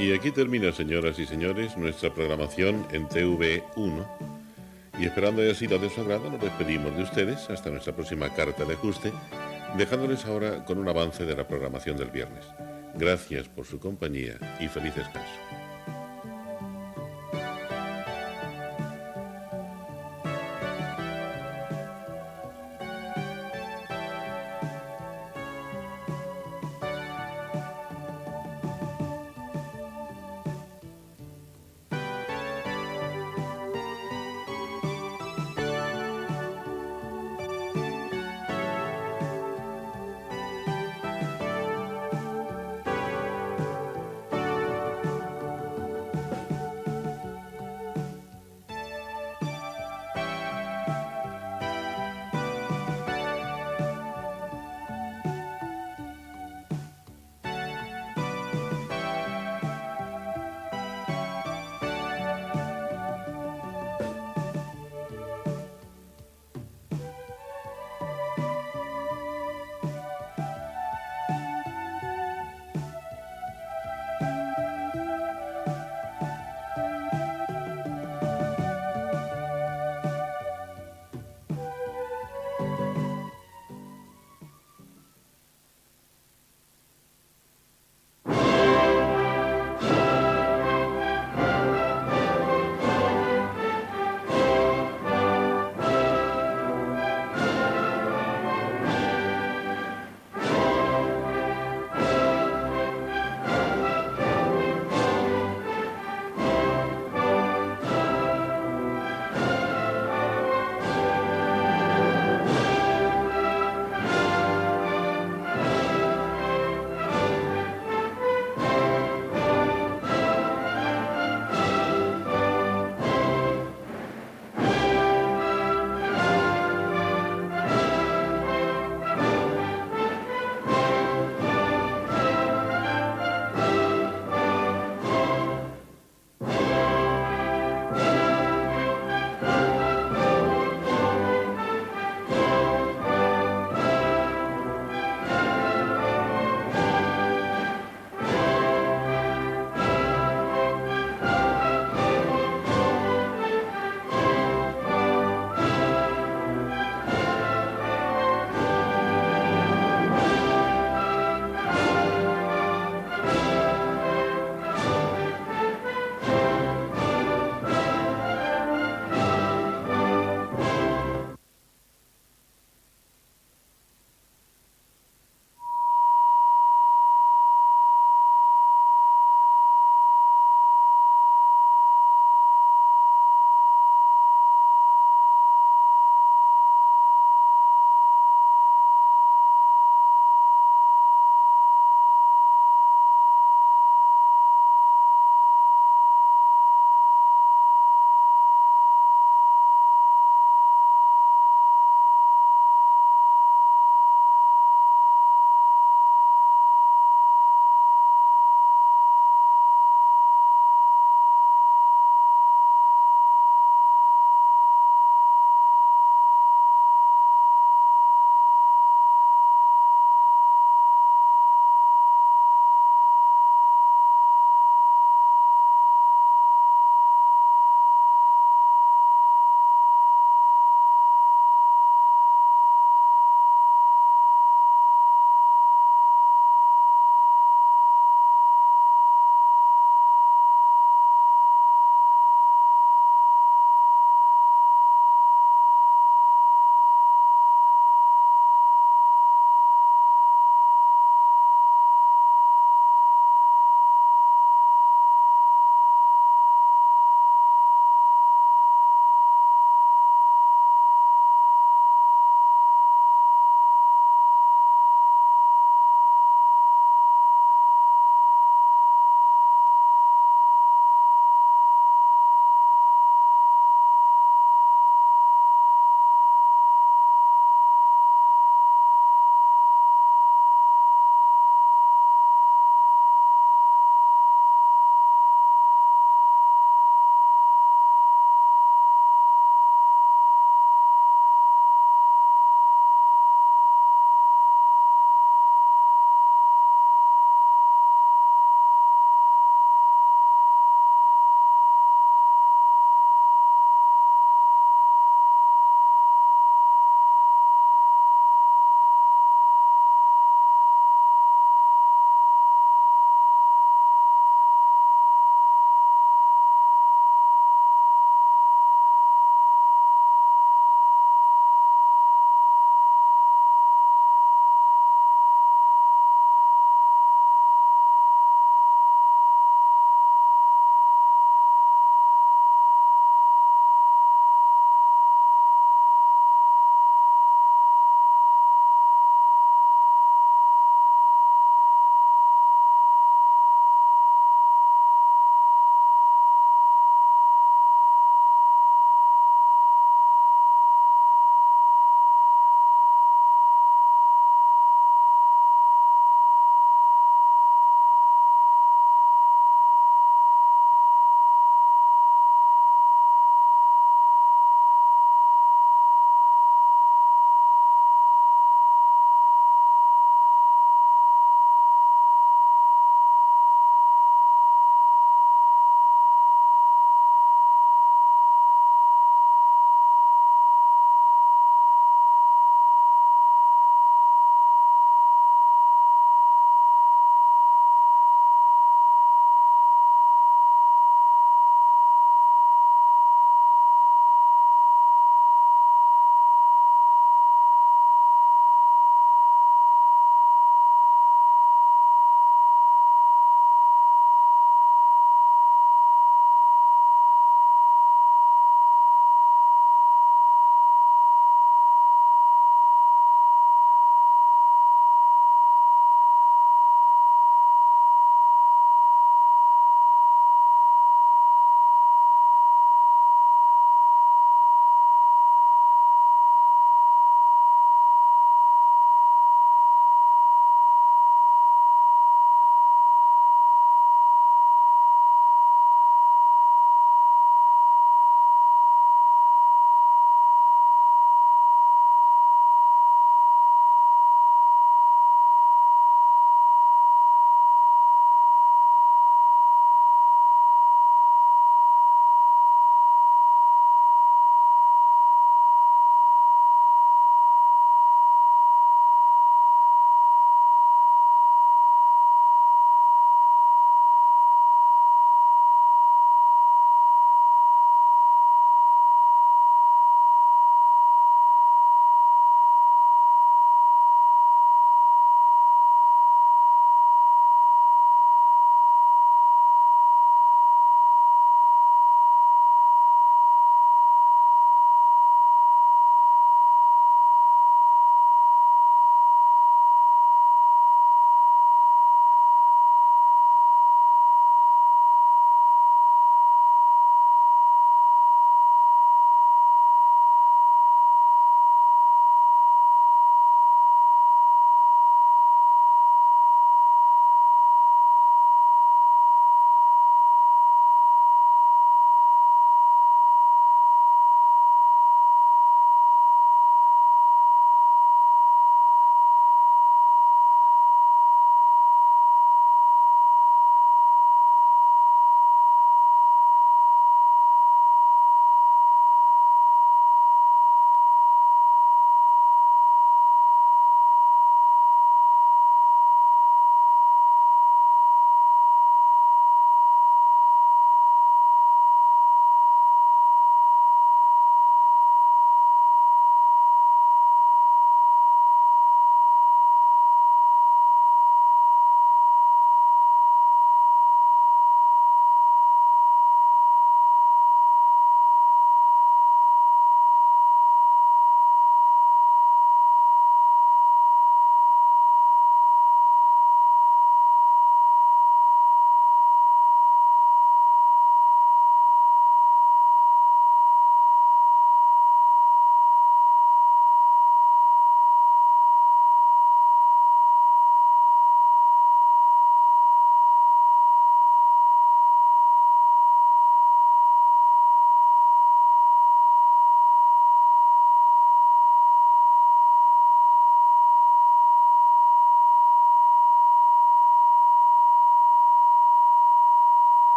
Y aquí termina, señoras y señores, nuestra programación en TV1. Y esperando haya sido de su agrado, nos despedimos de ustedes hasta nuestra próxima carta de ajuste, dejándoles ahora con un avance de la programación del viernes. Gracias por su compañía y feliz descanso.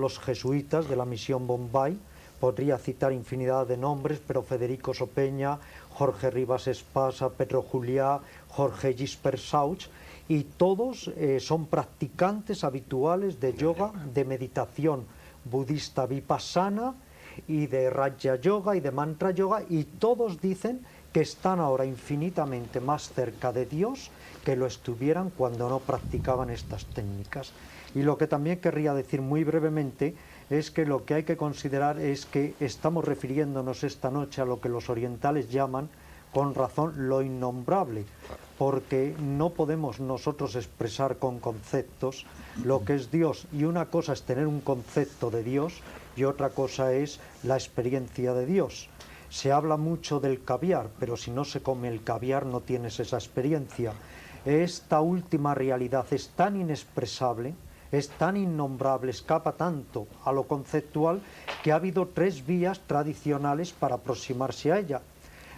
los jesuitas de la misión Bombay. Podría citar infinidad de nombres, pero Federico Sopeña, Jorge Rivas Espasa, Pedro Juliá, Jorge Gisbert Sauch, y todos son practicantes habituales de yoga, de meditación budista vipassana y de Raja Yoga y de Mantra Yoga, y todos dicen que están ahora infinitamente más cerca de Dios que lo estuvieran cuando no practicaban estas técnicas. Y lo que también querría decir muy brevemente es que lo que hay que considerar es que estamos refiriéndonos esta noche a lo que los orientales llaman, con razón, lo innombrable, porque no podemos nosotros expresar con conceptos lo que es Dios, y una cosa es tener un concepto de Dios y otra cosa es la experiencia de Dios. Se habla mucho del caviar, pero si no se come el caviar no tienes esa experiencia. Esta última realidad es tan inexpresable, es tan innombrable, escapa tanto a lo conceptual, que ha habido 3 vías tradicionales para aproximarse a ella.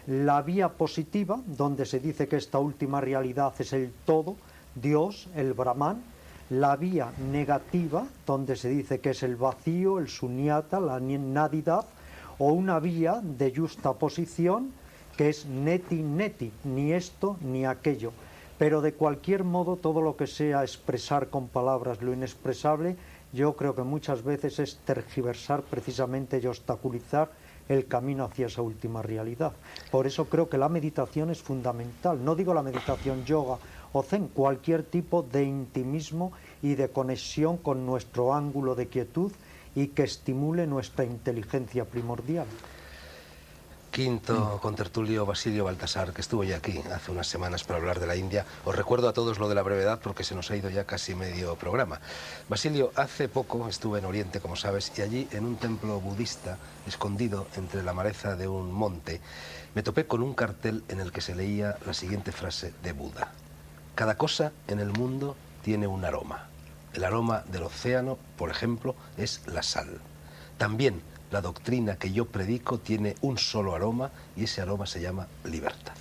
La vía positiva, donde se dice que esta última realidad es el todo, Dios, el Brahman. La vía negativa, donde se dice que es el vacío, el sunyata, la nadidad, o una vía de justaposición, que es neti neti, ni esto ni aquello. Pero de cualquier modo, todo lo que sea expresar con palabras lo inexpresable, yo creo que muchas veces es tergiversar precisamente y obstaculizar el camino hacia esa última realidad. Por eso creo que la meditación es fundamental. No digo la meditación yoga o zen, cualquier tipo de intimismo y de conexión con nuestro ángulo de quietud y que estimule nuestra inteligencia primordial. Quinto contertulio Basilio Baltasar, que estuvo ya aquí hace unas semanas para hablar de la India. Os recuerdo a todos lo de la brevedad porque se nos ha ido ya casi medio programa. Basilio, hace poco estuve en Oriente, como sabes, y allí en un templo budista, escondido entre la maleza de un monte, me topé con un cartel en el que se leía la siguiente frase de Buda: cada cosa en el mundo tiene un aroma. El aroma del océano, por ejemplo, es la sal. También la doctrina que yo predico tiene un solo aroma y ese aroma se llama libertad.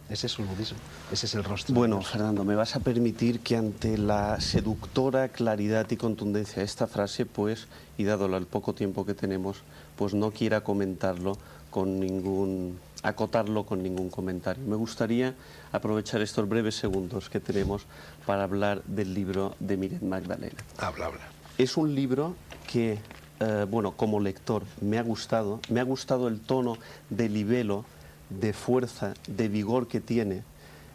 ¿Ese es el budismo? ¿Ese es el rostro? Bueno, Fernando, me vas a permitir que ante la seductora claridad y contundencia de esta frase, pues, y dado el poco tiempo que tenemos, pues no quiera comentarlo con acotarlo con ningún comentario. Me gustaría aprovechar estos breves segundos que tenemos para hablar del libro de Miret Magdalena. Habla. Es un libro que, bueno, como lector me ha gustado el tono de libelo, de fuerza, de vigor que tiene.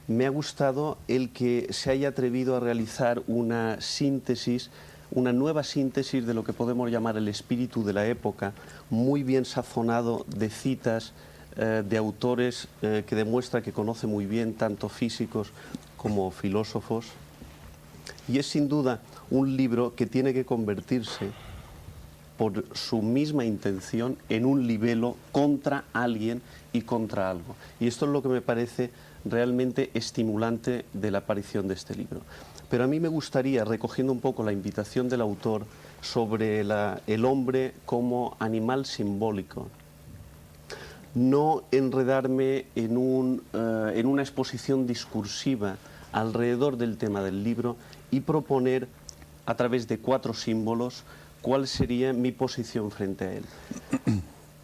Me ha gustado el que se haya atrevido a realizar una síntesis, una nueva síntesis de lo que podemos llamar el espíritu de la época, muy bien sazonado de citas de autores que demuestra que conoce muy bien tanto físicos como filósofos. Y es sin duda un libro que tiene que convertirse, por su misma intención, en un libelo contra alguien y contra algo. Y esto es lo que me parece realmente estimulante de la aparición de este libro. Pero a mí me gustaría, recogiendo un poco la invitación del autor sobre el hombre como animal simbólico, no enredarme en una exposición discursiva alrededor del tema del libro y proponer, a través de 4 símbolos, cuál sería mi posición frente a él.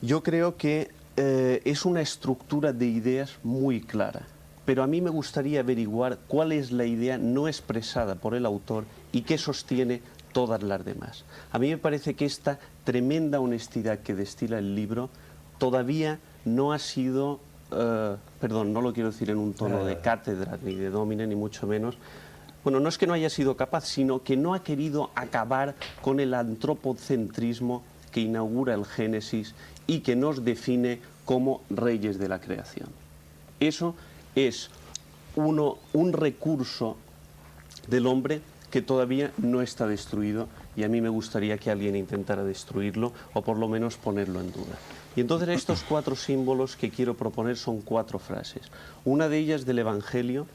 Yo creo que es una estructura de ideas muy clara, pero a mí me gustaría averiguar cuál es la idea no expresada por el autor y qué sostiene todas las demás. A mí me parece que esta tremenda honestidad que destila el libro todavía no ha sido, perdón, no lo quiero decir en un tono de cátedra, ni de domine, ni mucho menos. Bueno, no es que no haya sido capaz, sino que no ha querido acabar con el antropocentrismo que inaugura el Génesis y que nos define como reyes de la creación. Eso es un recurso del hombre que todavía no está destruido, y a mí me gustaría que alguien intentara destruirlo o por lo menos ponerlo en duda. Y entonces estos 4 símbolos que quiero proponer son 4 frases. Una de ellas del Evangelio,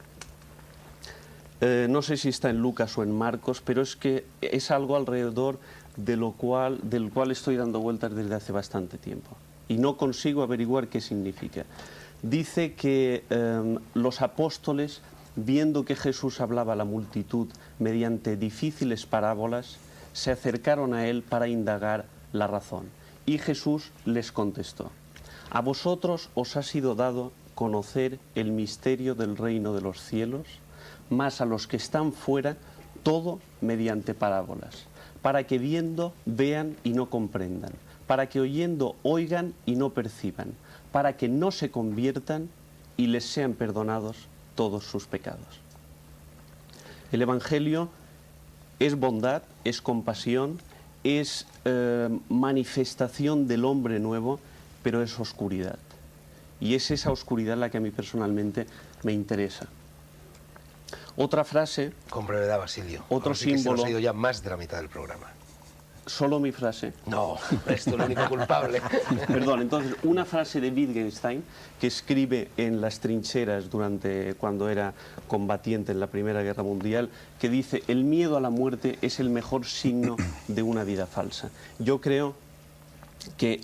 no sé si está en Lucas o en Marcos, pero es que es algo alrededor del cual estoy dando vueltas desde hace bastante tiempo y no consigo averiguar qué significa. Dice que los apóstoles, viendo que Jesús hablaba a la multitud mediante difíciles parábolas, se acercaron a él para indagar la razón. Y Jesús les contestó: a vosotros os ha sido dado conocer el misterio del reino de los cielos, mas a los que están fuera todo mediante parábolas, para que viendo vean y no comprendan, para que oyendo oigan y no perciban, para que no se conviertan y les sean perdonados todos sus pecados. El Evangelio es bondad, es compasión, es manifestación del hombre nuevo, pero es oscuridad. Y es esa oscuridad la que a mí personalmente me interesa. Otra frase... Con brevedad, Basilio. Otro símbolo... Que se nos ha ido ya más de la mitad del programa. ¿Solo mi frase? No, esto es el único culpable. Perdón, entonces, una frase de Wittgenstein, que escribe en las trincheras cuando era combatiente en la Primera Guerra Mundial, que dice: el miedo a la muerte es el mejor signo de una vida falsa. Yo creo que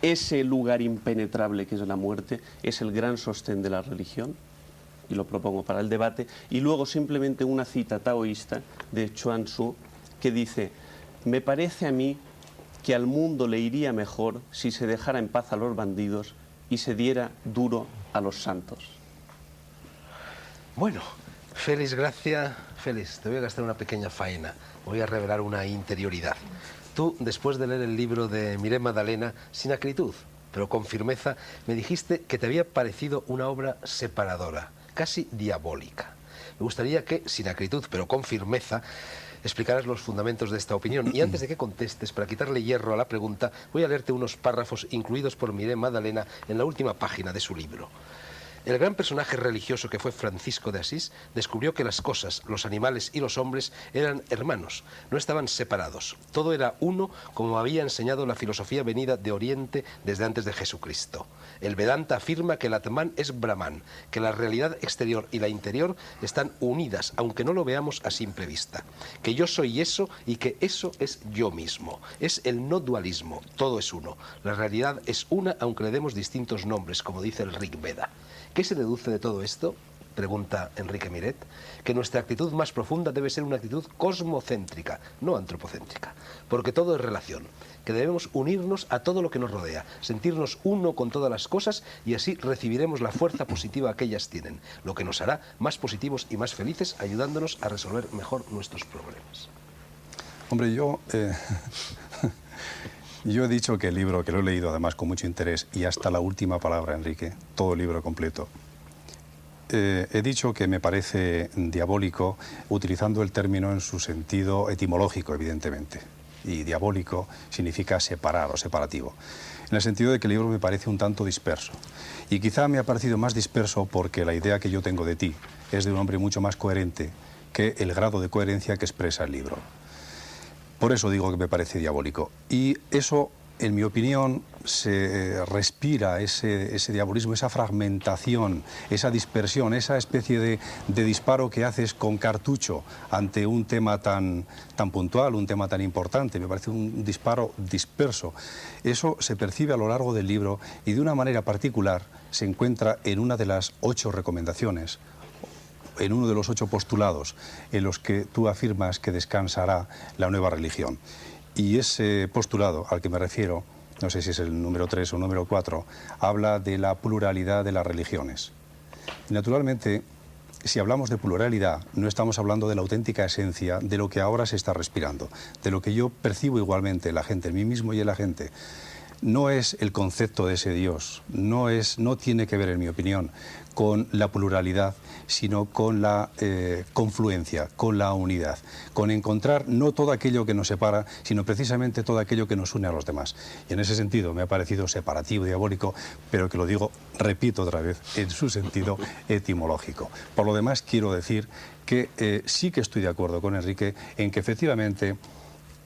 ese lugar impenetrable que es la muerte es el gran sostén de la religión, y lo propongo para el debate. Y luego simplemente una cita taoísta de Chuang Tzu que dice: me parece a mí que al mundo le iría mejor si se dejara en paz a los bandidos y se diera duro a los santos. Bueno, Félix Gracia, Félix, te voy a gastar una pequeña faena, voy a revelar una interioridad. Tú, después de leer el libro de Mireia Madalena, sin acritud, pero con firmeza, me dijiste que te había parecido una obra separadora, casi diabólica. Me gustaría que, sin acritud, pero con firmeza, explicarás los fundamentos de esta opinión. Y antes de que contestes, para quitarle hierro a la pregunta, voy a leerte unos párrafos incluidos por Mireia Madalena en la última página de su libro. El gran personaje religioso que fue Francisco de Asís descubrió que las cosas, los animales y los hombres eran hermanos, no estaban separados. Todo era uno, como había enseñado la filosofía venida de Oriente desde antes de Jesucristo. El Vedanta afirma que el Atman es Brahman, que la realidad exterior y la interior están unidas, aunque no lo veamos a simple vista. Que yo soy eso y que eso es yo mismo. Es el no dualismo, todo es uno. La realidad es una, aunque le demos distintos nombres, como dice el Rig Veda. ¿Qué se deduce de todo esto? Pregunta Enrique Miret. Que nuestra actitud más profunda debe ser una actitud cosmocéntrica, no antropocéntrica, porque todo es relación, que debemos unirnos a todo lo que nos rodea, sentirnos uno con todas las cosas y así recibiremos la fuerza positiva que ellas tienen, lo que nos hará más positivos y más felices, ayudándonos a resolver mejor nuestros problemas. Hombre, yo he dicho que el libro, que lo he leído además con mucho interés y hasta la última palabra, Enrique, todo el libro completo, he dicho que me parece diabólico utilizando el término en su sentido etimológico, evidentemente. Y diabólico significa separar o separativo. En el sentido de que el libro me parece un tanto disperso. Y quizá me ha parecido más disperso porque la idea que yo tengo de ti es de un hombre mucho más coherente que el grado de coherencia que expresa el libro. Por eso digo que me parece diabólico. Y eso, en mi opinión, se respira ese diabolismo, esa fragmentación, esa dispersión, esa especie de disparo que haces con cartucho ante un tema tan puntual, un tema tan importante. Me parece un disparo disperso. Eso se percibe a lo largo del libro y de una manera particular se encuentra en una de las 8 recomendaciones, en uno de los 8 postulados en los que tú afirmas que descansará la nueva religión. Y ese postulado al que me refiero, no sé si es el número 3 o el número 4, habla de la pluralidad de las religiones. Y naturalmente, si hablamos de pluralidad, no estamos hablando de la auténtica esencia de lo que ahora se está respirando, de lo que yo percibo igualmente en la gente, en mí mismo y en la gente. No es el concepto de ese Dios, no tiene que ver, en mi opinión, con la pluralidad, sino con la confluencia, con la unidad, con encontrar no todo aquello que nos separa, sino precisamente todo aquello que nos une a los demás. Y en ese sentido me ha parecido separativo, diabólico, pero que lo digo, repito otra vez, en su sentido etimológico. Por lo demás, quiero decir que sí que estoy de acuerdo con Enrique en que efectivamente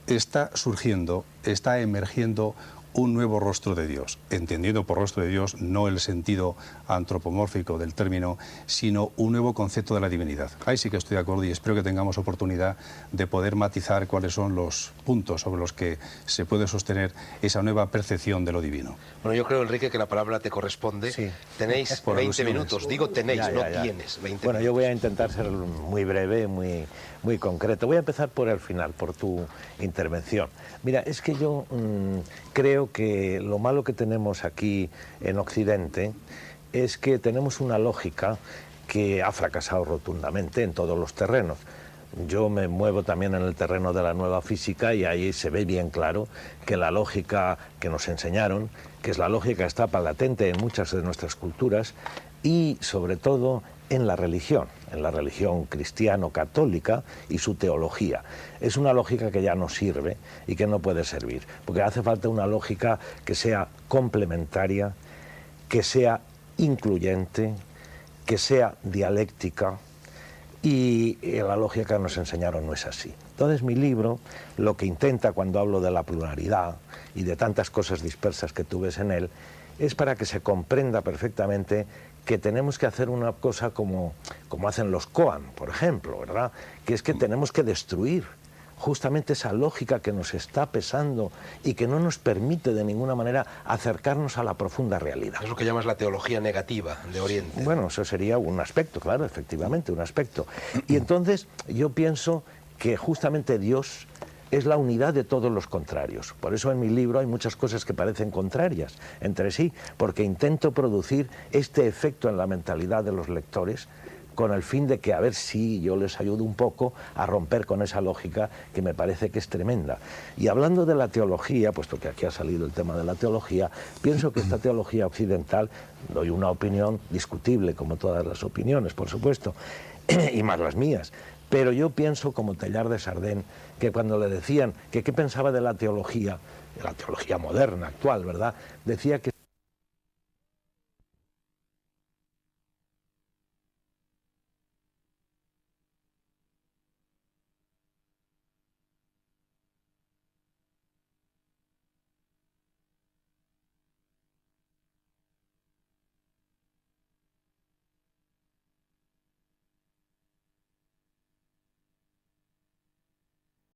está surgiendo, está emergiendo un nuevo rostro de Dios, entendiendo por rostro de Dios no el sentido antropomórfico del término, sino un nuevo concepto de la divinidad. Ahí sí que estoy de acuerdo y espero que tengamos oportunidad de poder matizar cuáles son los puntos sobre los que se puede sostener esa nueva percepción de lo divino. Bueno, yo creo, Enrique, que la palabra te corresponde. Sí. Tenéis Por 20 alusiones. minutos, digo tenéis, Ya, no ya. tienes 20 Bueno, yo minutos. voy a intentar ser muy breve, muy concreto. Voy a empezar por el final, por tu intervención. Mira, es que yo creo que lo malo que tenemos aquí en Occidente es que tenemos una lógica que ha fracasado rotundamente en todos los terrenos. Yo me muevo también en el terreno de la nueva física y ahí se ve bien claro que la lógica que nos enseñaron, que es la lógica que está latente en muchas de nuestras culturas y sobre todo en la religión cristiano-católica y su teología. Es una lógica que ya no sirve y que no puede servir, porque hace falta una lógica que sea complementaria, que sea incluyente, que sea dialéctica, y la lógica que nos enseñaron no es así. Entonces mi libro lo que intenta cuando hablo de la pluralidad y de tantas cosas dispersas que tú ves en él, es para que se comprenda perfectamente que tenemos que hacer una cosa como hacen los Koan, por ejemplo, ¿verdad? Que es que tenemos que destruir justamente esa lógica que nos está pesando y que no nos permite de ninguna manera acercarnos a la profunda realidad. Es lo que llamas la teología negativa de Oriente. Bueno, eso sería un aspecto, claro, efectivamente, un aspecto. Y entonces yo pienso que justamente Dios es la unidad de todos los contrarios. Por eso en mi libro hay muchas cosas que parecen contrarias entre sí, porque intento producir este efecto en la mentalidad de los lectores con el fin de que a ver si yo les ayudo un poco a romper con esa lógica que me parece que es tremenda. Y hablando de la teología, puesto que aquí ha salido el tema de la teología, pienso que esta teología occidental, doy una opinión discutible, como todas las opiniones, por supuesto, y más las mías, pero yo pienso, como Teilhard de Chardin, que cuando le decían que qué pensaba de la teología moderna, actual, ¿verdad?, decía que